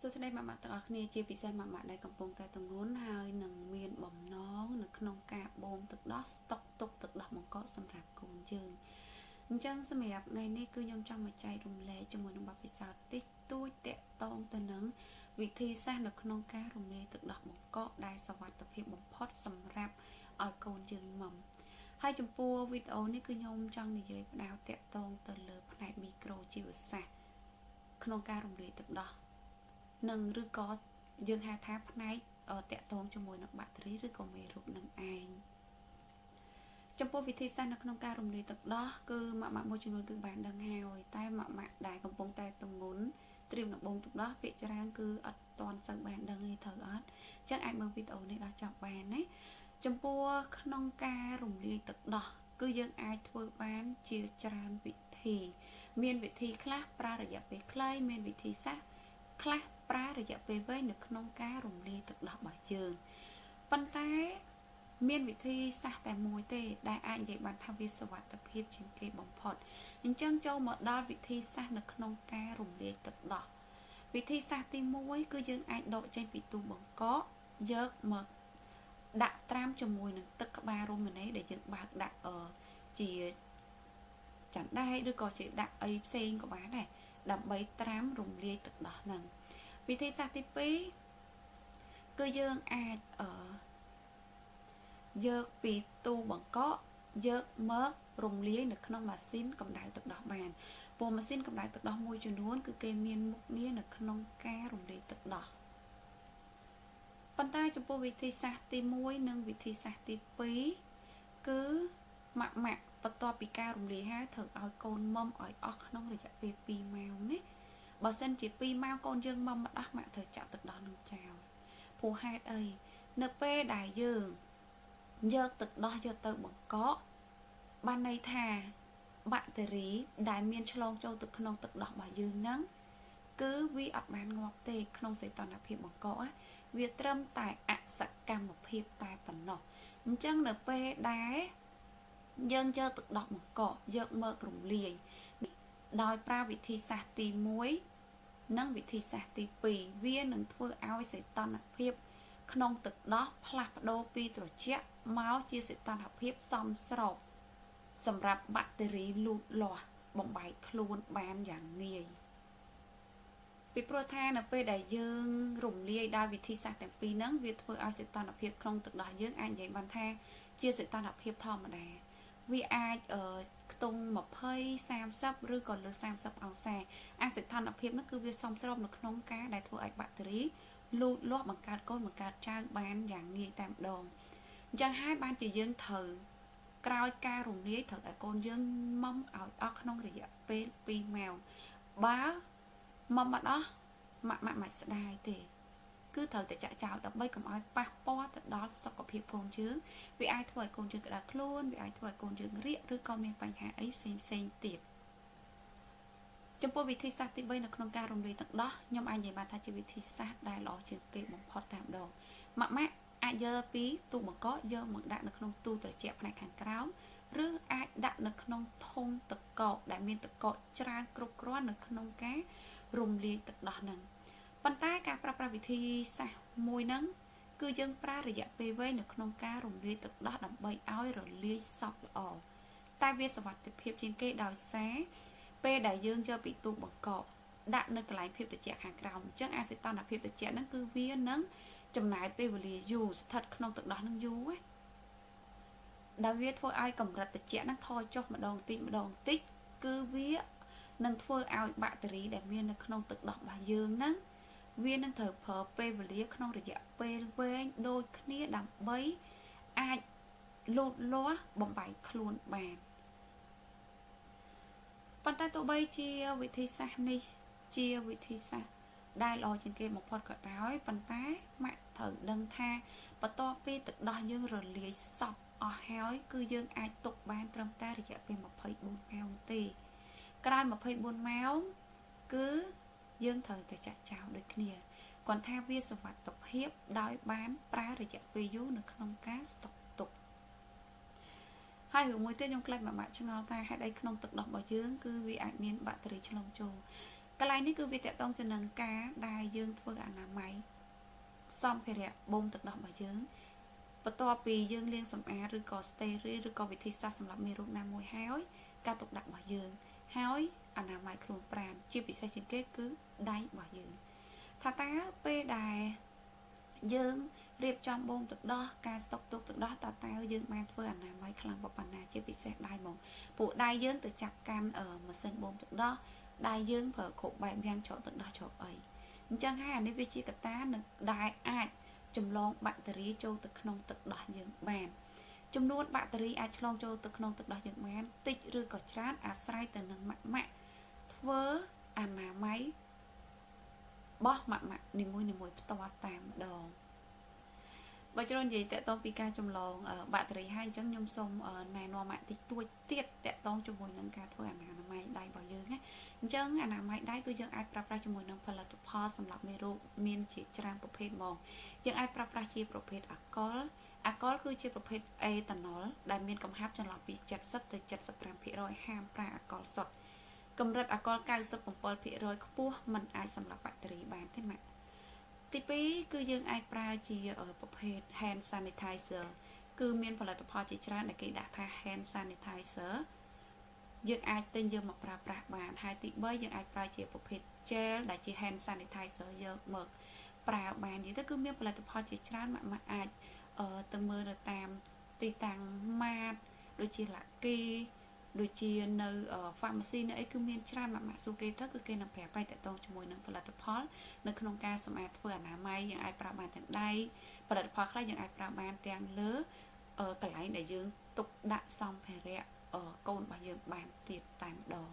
សួស្តីម៉ាក់ទាំងអស់គ្នាជាពិសេសម៉ាក់ដែលកំពុងតែទងន់ហើយនឹងមានបំណងនៅក្នុងការបូមទឹកដោះស្តុកទុកទឹកដោះបង្កកសម្រាប់កូនយើងអញ្ចឹងសម្រាប់ថ្ងៃនេះគឺខ្ញុំចង់មកចែករំលែកជាមួយនឹងបទពិសោធន៍តិចតួចតាក់ទងទៅនឹងវិធីសាស្ត្រនៅក្នុងការរំលាយទឹកដោះបង្កកដែលសុវត្ថិភាពបំផុតសម្រាប់ឲ្យកូនយើងមុំហើយចំពោះវីដេអូនេះគឺខ្ញុំចង់និយាយផ្ដោតតាក់ទងទៅលើផ្នែកមីក្រូជីវសាស្ត្រក្នុងការរំលាយទឹកដោះនឹងឬក៏យើងហៅថាផ្នែកតាក់ទងជាមួយនឹងបាក់តេរីឬក៏មេរោគនឹងឯងចំពោះវិធីសាស្ត្រនៅក្នុងការរំលាយទឹកដោះគឺម៉ាក់មួយចំនួនគឺបានដឹងហើយតែម៉ាក់ដែលកំពុងតែទងន់ត្រៀមដំបងទឹកដោះភាគច្រើនគឺអត់ទាន់សូវបានដឹងទេត្រូវអត់អញ្ចឹងអាចមើលវីដេអូនេះដល់ចប់បានណាចំពោះក្នុងការរំលាយទឹកដោះគឺយើងអាចធ្វើបានជាច្រើនវិធីមានវិធីខ្លះប្រើរយៈពេលខ្លីមានវិធីសាស្ត្រខ្លះប្រើរយៈពេលវែងនៅក្នុងការរំលាយទឹកដោះរបស់យើងប៉ុន្តែមានវិធីសាស្ត្រតែមួយទេដែលអាចនិយាយបានថាវាសុវត្ថិភាពជាងគេបំផុតអញ្ចឹងចូលមកដល់វិធីសាស្ត្រនៅក្នុងការរំលាយទឹកដោះវិធីសាស្ត្រទី1គឺយើងអាចដកចេញពីទូបង្កកយកមកដាក់ត្រាំជាមួយនឹងទឹកក្បាលរ៉ូម៉ាណេដែលយើងបើកដាក់ជាចាន់ដែកឬក៏ជាដាក់អីផ្សេងក៏បានដែរដើម្បីត្រាំរំលាយទឹកដោះហ្នឹងវិធីសាស្ត្រទី2គឺយើងអាចយកពីទូបង្កកយកមករំលាយនៅក្នុងម៉ាស៊ីនកម្ដៅទឹកដោះបានព្រោះម៉ាស៊ីនកម្ដៅទឹកដោះមួយចំនួនគឺគេមានមុខងារនៅក្នុងការរំលាយទឹកដោះប៉ុន្តែចំពោះវិធីសាស្ត្រទី1និងវិធីសាស្ត្រទី2គឺម៉ាក់បន្ទាប់ពីការរំលាយហើយត្រូវឲ្យកូនមុំឲ្យអស់ក្នុងរយៈពេល2ម៉ោងណាបើសិនជា2ម៉ោងកូនយើងមុំមកដោះម៉ាក់ត្រូវចាក់ទឹកដោះនឹងចោលព្រោះហេតុអីនៅពេលដែលយើងយកទឹកដោះយកទៅបង្កកបានន័យថាបាក់តេរីដែលមានឆ្លងចូលទៅក្នុងទឹកដោះរបស់យើងហ្នឹងគឺវាអត់បានងាប់ទេក្នុងសីតុណ្ហភាពបង្កកវាត្រឹមតែអសកម្មភាពតែប៉ុណ្ណោះអញ្ចឹងនៅពេលដែលយើងយកទឹកដោះបង្កកយកមករំលាយដោយប្រើវិធីសាស្ត្រទី1និងវិធីសាស្ត្រទី2វានឹងធ្វើឲ្យសីតុណ្ហភាពក្នុងទឹកដោះផ្លាស់ប្ដូរពីត្រជាក់មកជាសីតុណ្ហភាពសមស្របសម្រាប់បាក់តេរីលូតលាស់បំបែកខ្លួនបានយ៉ាងងាយពីព្រោះថានៅពេលដែលយើងរំលាយដោយវិធីសាស្ត្រទាំងពីរហ្នឹងវាធ្វើឲ្យសីតុណ្ហភាពក្នុងទឹកដោះយើងអាចនិយាយបានថាជាសីតុណ្ហភាពធម្មតាវាអាចខ្ទង់20 30ឬក៏លើ30អង្សាអាសីតុណ្ហភាពនោះគឺវាសមស្របនៅក្នុងការដែលធ្វើឲ្យបាក់តេរីលូតលាស់បង្កើតកូនបង្កើតចៅបានយ៉ាងងាយតែម្ដងអញ្ចឹងហើយបានជាយើងត្រូវក្រោយការរំលាយត្រូវឲ្យកូនយើងមុំឲ្យអស់ក្នុងរយៈពេល2ម៉ោងបើមុំមកដោះម៉ាក់មិនស្ដាយទេគឺត្រូវតែចាក់ចោលដើម្បីកុំឲ្យប៉ះពាល់ទៅដល់សុខភាពកូនយើងវាអាចធ្វើឲ្យកូនយើងក្តៅខ្លួនវាអាចធ្វើឲ្យកូនយើងរាកឬក៏មានបញ្ហាអីផ្សេងទៀតចំពោះវិធីសាស្ត្រទី3នៅក្នុងការរំលាយទឹកដោះខ្ញុំអាចនិយាយបានថាជាវិធីសាស្ត្រដែលល្អជាងគេបំផុតតែម្ដងម៉ាក់អាចយកពីទូបង្កកយកមកដាក់នៅក្នុងទូត្រជាក់ផ្នែកខាងក្រោមឬអាចដាក់នៅក្នុងធុងទឹកកកដែលមានទឹកកកច្រើនគ្រប់គ្រាន់នៅក្នុងការរំលាយទឹកដោះហ្នឹងប៉ុន្តែការប្រើប្រាស់វិធីសាស្ត្រមួយហ្នឹងគឺយើងប្រើរយៈពេលវែងនៅក្នុងការរំលាយទឹកដោះដើម្បីឲ្យរលាយសព្វល្អតែវាសុវត្ថិភាពជាងគេដោយសារពេលដែលយើងយកពីទូបង្កកដាក់នៅកន្លែងភាពត្រជាក់ខាងក្រោមអញ្ចឹងអាសីតុណ្ហភាពត្រជាក់ហ្នឹងគឺវានឹងចំណាយពេលវេលាយូរស្ថិតក្នុងទឹកដោះហ្នឹងយូរដែលវាធ្វើឲ្យកម្រិតត្រជាក់ហ្នឹងថយចុះម្ដងតិចគឺវានឹងធ្វើឲ្យបាក់តេរីដែលមាននៅក្នុងទឹកដោះរបស់យើងហ្នឹងវានឹងត្រូវប្រើពេលវេលាក្នុងរយៈពេលវែងដូចគ្នាដើម្បីអាចលូតលាស់បំបែកខ្លួនបានប៉ុន្តែទោះបីជាវិធីសាស្ត្រនេះជាវិធីសាស្ត្រដែលល្អជាងគេបំផុតក៏ដោយប៉ុន្តែម៉ាក់ត្រូវដឹងថាបន្ទាប់ពីទឹកដោះយើងរលាយសព្វអស់ហើយគឺយើងអាចទុកបានត្រឹមតែរយៈពេល24ម៉ោងទេក្រោយ24ម៉ោងគឺយើងត្រូវតែចាក់ចោលដូចគ្នាគាត់ថាវាសុវត្ថិភាពដោយបានប្រើរយៈពេលយូរនៅក្នុងការស្តុកទុកហើយមួយទៀតខ្ញុំខ្លាចម៉ាក់ឆ្ងល់ថាហេតុអីក្នុងទឹកដោះរបស់យើងគឺវាអាចមានបាក់តេរីឆ្លងចូល កន្លែងនេះគឺវាតកតងទៅនឹងការដែលយើងធ្វើអនាម័យសម្ភារៈបូមទឹកដោះរបស់យើងបន្ទាប់ពីយើងលាងសម្អាតឬក៏ steril ឬក៏វិធីសាស្ត្រសម្រាប់មេរោគណាមួយហើយការទុកដាក់របស់យើងហើយអនាម័យខ្លួនប្រាណជាពិសេសជាងគេគឺដៃរបស់យើងថាតើពេលដែលយើងរៀបចំបូមទឹកដោះការស្តុកទុកទឹកដោះតើយើងបានធ្វើអនាម័យខ្លាំងប៉ុណ្ណាជាពិសេសដៃហ្មងពួកដៃយើងទៅចាប់កាន់ម៉ាស៊ីនបូមទឹកដោះដៃយើងប្រើគ្រប់បែបយ៉ាងច្រកទឹកដោះច្រកអីអញ្ចឹងហើយអានេះវាជាកត្តានឹងដែលអាចចម្លងបាក់តេរីចូលទៅក្នុងទឹកដោះយើងបានចំនួនបាក់តេរីអាចឆ្លងចូលទៅក្នុងទឹកដោះយើងបានតិចឬក៏ច្រើនអាស្រ័យទៅនឹងម៉ាក់ធ្វើអនាម័យបោះម៉ាក់នីមួយៗផ្ទាល់តែម្ដងបើជ្រុលនិយាយតកតងពីការចម្លងបាក់តេរីហើយអញ្ចឹងខ្ញុំសូមណែនាំតិចតួចទៀតតកតងជាមួយនឹងការធ្វើអនាម័យដៃរបស់យើងណាអញ្ចឹងអនាម័យដៃគឺយើងអាចប្រើប្រាស់ជាមួយនឹងផលិតផលសម្រាប់មេរោគមានជាច្រើនប្រភេទហ្មងយើងអាចប្រើប្រាស់ជាប្រភេទអាល់កុលគឺជាប្រភេទអេតាណុលដែលមានកំហាប់ចន្លោះពី70ទៅ75%ហាមប្រើអាល់កុលសុទ្ធកម្រិតអាល់កុល97%ខ្ពស់មិនអាចសម្លាប់បាក់តេរីបានទេម៉ាក់ទី2គឺយើងអាចប្រើជាប្រភេទ hand sanitizer គឺមានផលិតផលជាច្រើនដែលគេដាក់ថា hand sanitizer យើងអាចទិញយកមកប្រើប្រាស់បានហើយទី3យើងអាចប្រើជាប្រភេទ gel ដែលជា hand sanitizer យកមកប្រើបាននិយាយទៅគឺមានផលិតផលជាច្រើនមកអាចទៅមើលនៅតាមទីតាំងម៉ាតដូចជាឡាគីដូចជានៅ pharmacy នៅអីគឺមានច្រើនមកស៊ូគេទៅគឺគេនឹងប្រាប់ឲ្យតកតងជាមួយនឹងផលិតផលនៅក្នុងការសម្អាតធ្វើអនាម័យយើងអាចប្រើបានទាំងដៃផលិតផលខ្លះយើងអាចប្រើបានទាំងលើកន្លែងដែលយើងទុកដាក់សម្ភារៈកូនរបស់យើងបានទៀតតែម្ដង